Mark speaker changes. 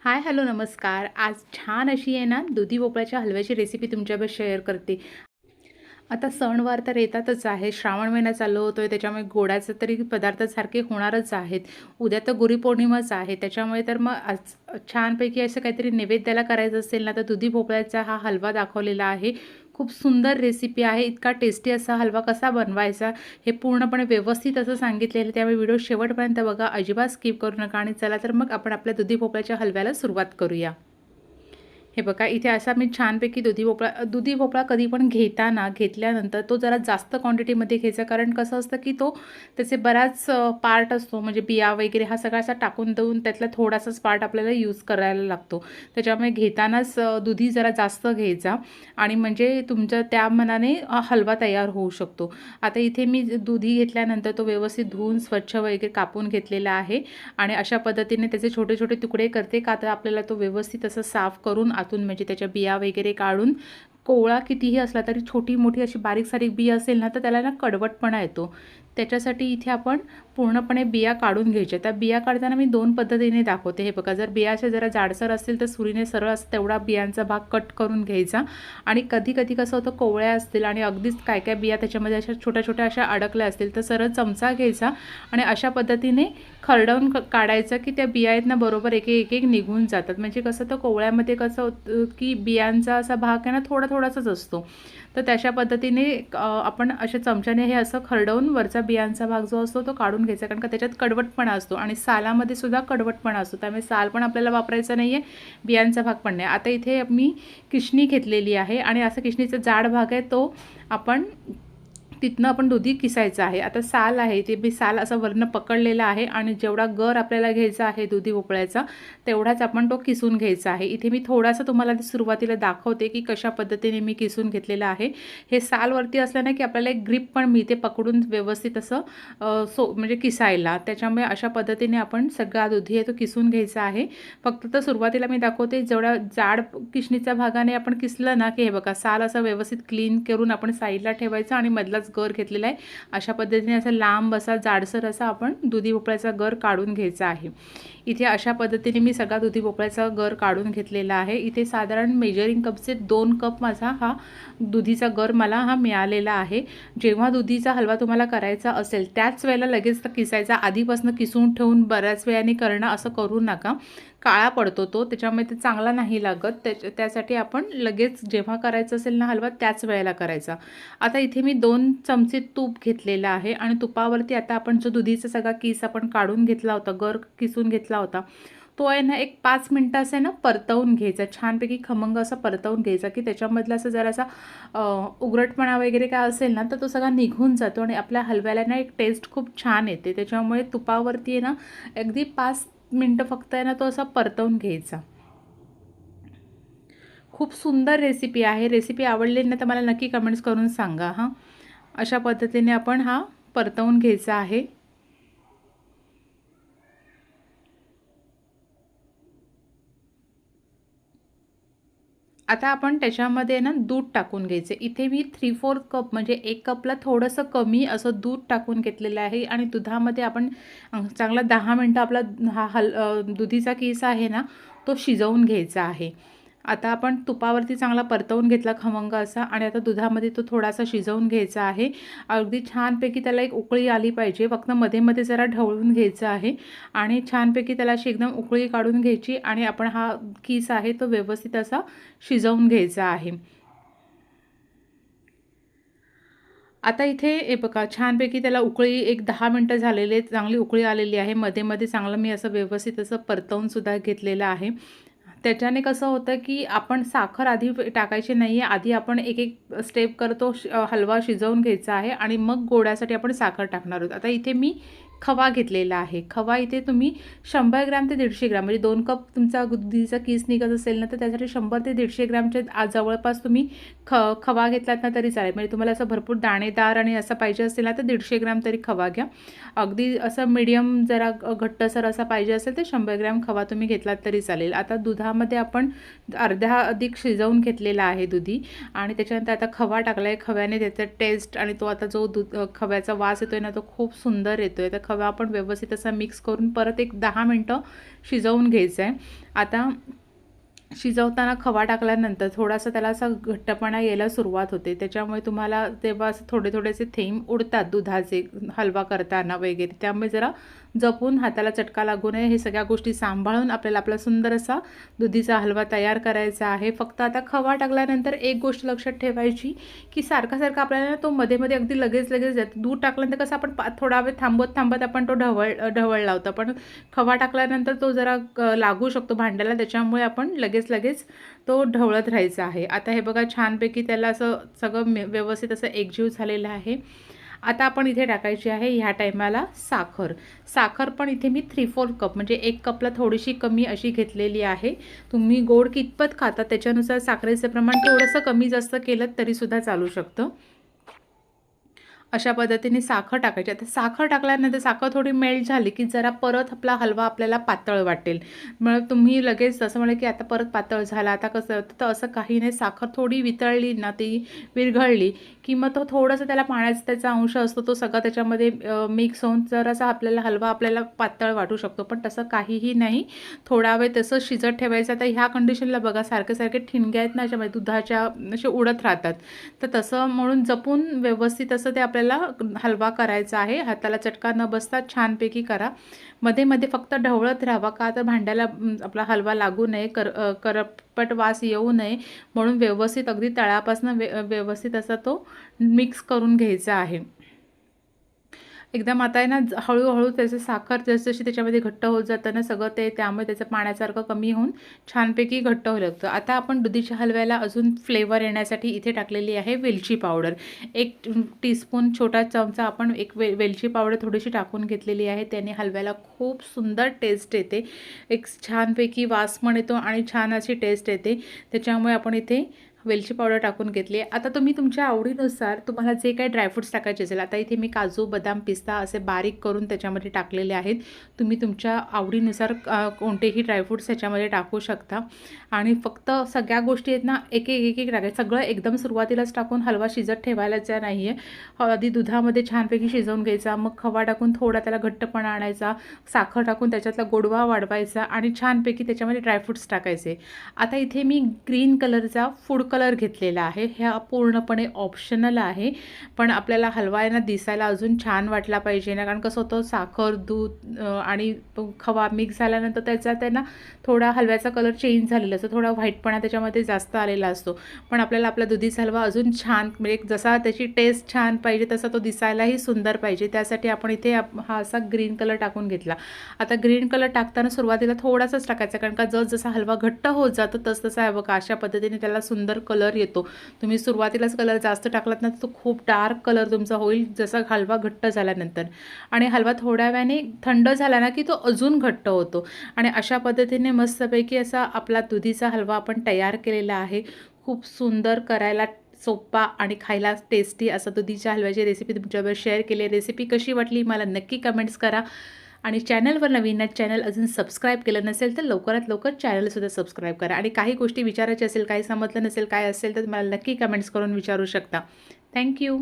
Speaker 1: हाय, hello, नमस्कार. आज छान अशी आहे ना, दुधी भोपळ्याच्या हलव्याची रेसिपी तुमच्याबरोबर शेअर करते. आता सणवार तर येतातच आहे. श्रावण महिना चालू होतोय, त्याच्यामुळे गोडाचे तरी पदार्थ सारखे होणारच आहेत. उद्या तर गुढीपौर्णिमाच आहे, त्याच्यामुळे तर मग आज छानपैकी असं काहीतरी नैवेद्याला करायचं असेल ना, तर दुधी भोपळ्याचा हा हलवा दाखवलेला आहे. खूप सुंदर रेसिपी आहे. इतका टेस्टी असा हलवा कसा बनवायचा हे पूर्णपणे व्यवस्थित असं सांगितलेलं आहे. त्यामुळे व्हिडिओ शेवटपर्यंत बघा, अजिबात स्किप करू नका. आणि चला तर मग आपण आपल्या दुधी भोपळ्याच्या हलव्याला सुरुवात करूया. हे बघा, इथे असा मी छानपैकी दुधी भोपळा कधी पण घेतल्यानंतर तो जरा जास्त क्वांटिटीमध्ये घ्यायचा. कारण कसं असतं की तो त्याचे बराच पार्ट असतो, म्हणजे बिया वगैरे हा सगळा असा टाकून देऊन त्यातला थोडासाच पार्ट आपल्याला यूज करायला लागतो. त्याच्यामुळे घेतानाच दुधी जरा जास्त घ्यायचा आणि म्हणजे तुमच्या त्या मनाने हलवा तयार होऊ शकतो. आता इथे मी दुधी घेतल्यानंतर तो व्यवस्थित धुवून स्वच्छ वगैरे कापून घेतलेला आहे आणि अशा पद्धतीने त्याचे छोटे छोटे तुकडे करते. का तर आपल्याला तो व्यवस्थित असं साफ करून आतून म्हणजे त्याच्या बिया वगैरे काढून, कोवळा कितीही असला तरी छोटी मोठी अशी बारीक सारीक बी असेल ना, तर त्याला ना कडवटपणा येतो. त्याच्यासाठी इथे आपण पूर्णपणे बिया काढून घ्यायच्या. त्या बिया काढताना मी 2 पद्धतीने दाखवते. हे बघा, जर बिया अशा जरा जाडसर असतील तर सुरीने सरळ असं तेवढा बियांचा भाग कट करून घ्यायचा. आणि कधी कधी कसं होतं, कोवळ्या असतील आणि अगदीच काय काय बिया त्याच्यामध्ये अशा छोट्या छोट्या अशा अडकल्या असतील, तर सरळ चमचा घ्यायचा आणि अशा पद्धतीने खरडवून काढायचं की त्या बिया आहेत ना, बरोबर एक एक एक निघून जातात. म्हणजे कसं, तर कोवळ्यामध्ये कसं होतं की बियांचा असा भाग आहे ना, थोडा थोडासाच असतो. तर तशा पद्धतीने आपण अशा चमच्याने हे असं खरडवून वरचा बियांचा भाग जो असतो तो काढून घ्यायचा. कारण का त्याच्यात कडवटपणा असतो आणि सालामध्ये सुद्धा कडवटपणा असतो, त्यामुळे साल पण आपल्याला वापरायचा नाही आहे, बियांचा भाग पण नाही. आता इथे मी किशणी घेतलेली आहे आणि असं किशणीचा जाड भाग आहे तो आपण तिथनं आपण दुधी किसायचं आहे. आता साल आहे ते मी साल असं वरनं पकडलेला आहे आणि जेवढा गर आपल्याला घ्यायचा आहे दुधी भोपळ्याचा, तेवढाच आपण तो किसून घ्यायचा आहे. इथे मी थोडासा तुम्हाला सुरुवातीला दाखवते की कशा पद्धतीने मी किसून घेतलेलं आहे. हे सालवरती असल्याने की आपल्याला एक ग्रिप पण मिळते पकडून व्यवस्थित असं म्हणजे किसायला. त्याच्यामुळे अशा पद्धतीने आपण सगळा दुधी आहे तो किसून घ्यायचा आहे. फक्त तर सुरुवातीला मी दाखवते, जेवढा जाड किशणीच्या भागाने आपण किसलं ना, की हे बघा, साल असं व्यवस्थित क्लीन करून आपण साईडला ठेवायचं आणि मधलाच गर घेतलेला आहे. अशा पद्धतीने असा लांब असा जाडसर असा आपण दुधी भोपळ्याचा गर काढून घ्यायचा आहे. इथे अशा पद्धतीने मी सगळा दुधी भोपळ्याचा गर काढून घेतलेला आहे. इथे साधारण मेजरिंग कपचे 2 कप माझा हा दुधीचा गर मला हा मिळालेला आहे. जेव्हा दुधीचा हलवा तुम्हाला करायचा असेल त्याच वेळेला लगेच किसायचा, आधीपासून किसून ठेवून बऱ्याच वेळाने करणं असं करू नका. काळा पडतो तो, त्याच्यामुळे ते चांगला नाही लागत. त्यासाठी आपण लगेच जेव्हा करायचं असेल ना हलवा त्याच वेळेला करायचा. आता इथे मी 2 चमचे तूप घेतलेलं आहे आणि तुपावरती आता आपण जो दुधीचा सगळा किस आपण काढून घेतला होता, गर किसून घेतला होता, तो आहे ना एक 5 मिनटं असं आहे ना परतवून घ्यायचा. छानपैकी खमंग असं परतवून घ्यायचा की त्याच्यामधला असं जरासा उघरटपणा वगैरे काय असेल ना, तर तो सगळा निघून जातो आणि आपल्या हलव्याला ना एक टेस्ट खूप छान येते. त्याच्यामुळे तुपावरती आहे ना अगदी 5 मिनटं फक्त आहे ना तो असा परतवून घ्यायचा. खूप सुंदर रेसिपी आहे. रेसिपी आवडली ना तर मला नक्की कमेंट्स करून सांगा हां. अशा पद्धतीने आपण हा परतवून घ्यायचा आहे. आता आपण त्याच्यामध्ये ना दूध टाकून घ्यायचं. इथे मी 3/4 कप म्हणजे 1 कपला थोडंसं कमी असं दूध टाकून घेतलेलं आहे आणि दुधामध्ये आपण चांगला 10 मिनटं आपला दुधीचा किस आहे ना तो शिजवून घ्यायचा आहे. आता आपण तुपावरती चांगला परतवून घेतला खमंग असा आणि आता दुधामध्ये तो थोडासा शिजवून घ्यायचा आहे. अगदी छानपैकी त्याला एक उकळी आली पाहिजे. फक्त मध्ये-मध्ये जरा ढवळून घ्यायचं आहे आणि छानपैकी त्याला अशी एकदम उकळी काढून घ्यायची आणि आपण हा किस आहे तो व्यवस्थित असा शिजवून घ्यायचा आहे. आता इथे हे बघा, छानपैकी त्याला उकळी एक 10 मिनटं झालेले, चांगली उकळी आलेली आहे. मध्ये-मध्ये चांगलं मी असं व्यवस्थित असं परतवून सुद्धा घेतलेलं आहे. त्याच्याने कसं होतं, की आपण साखर आधी टाकायची नाही आहे. आधी आपण एक-एक स्टेप करतो, हलवा शिजवून घ्यायचा आहे आणि मग गोडासाठी आपण साखर टाकणार आहोत. आता इथे मी खवा घेतलेला आहे. खवा इथे तुम्ही 100 ग्रॅम ते 150 ग्रॅम म्हणजे 2 कप तुमचा दुधीचा किस निघत असेल ना, तर त्यासाठी 100 ते 150 ग्रॅमच्या जवळपास तुम्ही खवा घेतलात ना तरी चालेल. म्हणजे तुम्हाला असं भरपूर दाणेदार आणि असं पाहिजे असेल ना, तर 150 ग्रॅम तरी खवा घ्या. अगदी असं मीडियम जरा घट्टसर असा पाहिजे असेल तर 100 ग्रॅम खवा तुम्ही घेतलात तरी चालेल. आता दुधामध्ये आपण अर्धा अधिक शिजवून घेतलेला आहे दुधी आणि त्याच्यानंतर आता खवा टाकला आहे. खव्याने त्याचा टेस्ट आणि तो आता जो खव्याचा वास येतोय ना, तो खूप सुंदर येतोय. तर खवा पण व्यवस्थित असा मिक्स करून परत एक 10 मिनटं शिजवून घ्यायचं आहे. आता शिजवताना खवा टाकल्यानंतर थोडासा त्याला असा घट्टपणा यायला सुरुवात होते. त्याच्यामुळे तुम्हाला तेव्हा असं थोडेसे थेंब उडतात दुधाचे हलवा करताना वगैरे. त्यामुळे जरा जपून हाताला चटका लागू नये हे सगळ्या गोष्टी सांभाळून आपल्याला आपला सुंदर असा दुधीचा हलवा तयार करायचा आहे. फक्त आता खवा टाकल्यानंतर एक गोष्ट लक्षात ठेवायची की सारखा आपल्याला तो मध्ये अगदी लगेच जातो. दूध टाकल्यानंतर कसं आपण थोडा वेळ थांबत आपण तो ढवळ लावतो. पण खवा टाकल्यानंतर तो जरा लागू शकतो भांड्याला. त्याच्यामुळे आपण लगेच तो ढवळत राहायचा आहे. आता हे बघा छानपैकी त्याला असं सगळं व्यवस्थित असं एकजीव झालेलं आहे. आता आपण इथे टाकायची आहे ह्या टायमाला साखर पण इथे मी 3/4 कप म्हणजे 1 कपला थोडीशी कमी अशी घेतलेली आहे. तुम्ही गोड कितपत खाता त्याच्यानुसार साखरेचं प्रमाण थोडंसं कमी जास्त केलं तरीसुद्धा चालू शकतं. अशा पद्धतीने साखर टाकायची. आता साखर टाकल्यानंतर साखर थोडी मेल्ट झाली की जरा परत आपला हलवा आपल्याला पातळ वाटेल. मग तुम्ही लगेच असं म्हणाल की आता परत पातळ झाला आता कसं, तर असं काही नाही. साखर थोडी वितळली ना, ती विरघळली की मग तो थोडंसं त्याला पाण्याचा त्याचा अंश असतो तो सगळा त्याच्यामध्ये मिक्स होऊन जरासा आपल्याला हलवा आपल्याला पातळ वाटू शकतो. पण तसं काहीही नाही. थोडा वेळ तसं शिजत ठेवायचं. आता ह्या कंडिशनला बघा सारखे ठिणग्या आहेत ना याच्यामध्ये दुधाच्या असे उडत राहतात. तर तसं म्हणून जपून व्यवस्थित असं ते आपल्याला हलवा करायचा आहे. हाताला चटका न बसता छानपैकी करा. मध्ये फक्त ढवळत राहावा का तर भांड्याला आपला हलवा लागू नये, करपट वास येऊ नये म्हणून व्यवस्थित अगदी तळापासून व्यवस्थित असा तो मिक्स करून घ्यायचा आहे. एकदम आता आहे ना हळूहळू त्याचं साखर जसजशी त्याच्यामध्ये घट्ट होत जातं ना सगळं ते, त्यामुळे त्याचं पाण्यासारखं कमी होऊन छानपैकी घट्ट होऊ लागतं. आता आपण दुधीच्या हलव्याला अजून फ्लेवर येण्यासाठी इथे टाकलेली आहे वेलची पावडर. 1 टीस्पून छोटा चमचा आपण एक वेलची पावडर थोडीशी टाकून घेतलेली आहे. त्याने हलव्याला खूप सुंदर टेस्ट येते. एक छानपैकी वास पण येतो आणि छान अशी टेस्ट येते. त्याच्यामुळे आपण इथे वेलची पावडर टाकून घेतली आहे. आता तुम्ही तुमच्या आवडीनुसार तुम्हाला जे काही ड्रायफ्रूट्स टाकायचे असेल, आता इथे मी काजू, बदाम, पिस्ता असे बारीक करून त्याच्यामध्ये टाकलेले आहेत. तुम्ही तुमच्या आवडीनुसार कोणतेही ड्रायफ्रूट्स ह्याच्यामध्ये टाकू शकता. आणि फक्त सगळ्या गोष्टी आहेत ना एक टाकायचं. सगळं एकदम सुरुवातीलाच टाकून हलवा शिजत ठेवायलाचा नाही आहे. आधी दुधामध्ये छानपैकी शिजवून घ्यायचा, मग खवा टाकून थोडा त्याला घट्टपणा आणायचा, साखर टाकून त्याच्यातला गोडवा वाढवायचा आणि छानपैकी त्याच्यामध्ये ड्रायफ्रूट्स टाकायचे. आता इथे मी ग्रीन कलरचा फूड कलर घेतलेला आहे. ह्या पूर्णपणे ऑप्शनल आहे. पण आपल्याला हलवा आहे ना दिसायला अजून छान वाटला पाहिजे ना, कारण कसं होतं साखर, दूध आणि खवा मिक्स झाल्यानंतर त्याचा त्यांना थोडा हलव्याचा कलर चेंज झालेला असतो. थोडा व्हाईटपणा त्याच्यामध्ये जास्त आलेला असतो. पण आपल्याला आपला दुधीचा हलवा अजून छान म्हणजे जसा त्याची टेस्ट छान पाहिजे तसा तो दिसायलाही सुंदर पाहिजे. त्यासाठी आपण इथे हा असा ग्रीन कलर टाकून घेतला. आता ग्रीन कलर टाकताना सुरुवातीला थोडासाच टाकायचा, कारण का जसा हलवा घट्ट होत जातो तसं आहे बघा अशा पद्धतीने त्याला सुंदर कलर येतो. तुम्ही सुरुवातीलाच कलर जास्त टाकलात ना तो खूप डार्क कलर तुमचा होईल जसा हलवा घट्ट झाल्यानंतर. आणि हलवा थोड्या वेळाने थंड झाला ना की तो अजून घट्ट होतो. आणि अशा पद्धतीने मस्तपैकी असा आपला दुधीचा हलवा आपण तयार केलेला आहे. खूप सुंदर, करायला सोपा आणि खायला टेस्टी असा दुधीच्या हलव्याची रेसिपी तुमच्याबरोबर शेअर केली. रेसिपी कशी वाटली मला नक्की कमेंट्स करा. आणि चॅनलवर नवीन आहे, चॅनल अजून सबस्क्राईब केलं नसेल तर लवकरात लवकर चॅनलसुद्धा सबस्क्राईब करा. आणि काही गोष्टी विचारायच्या असेल, काही समजलं नसेल, काय असेल तर मला नक्की कमेंट्स करून विचारू शकता. थँक्यू.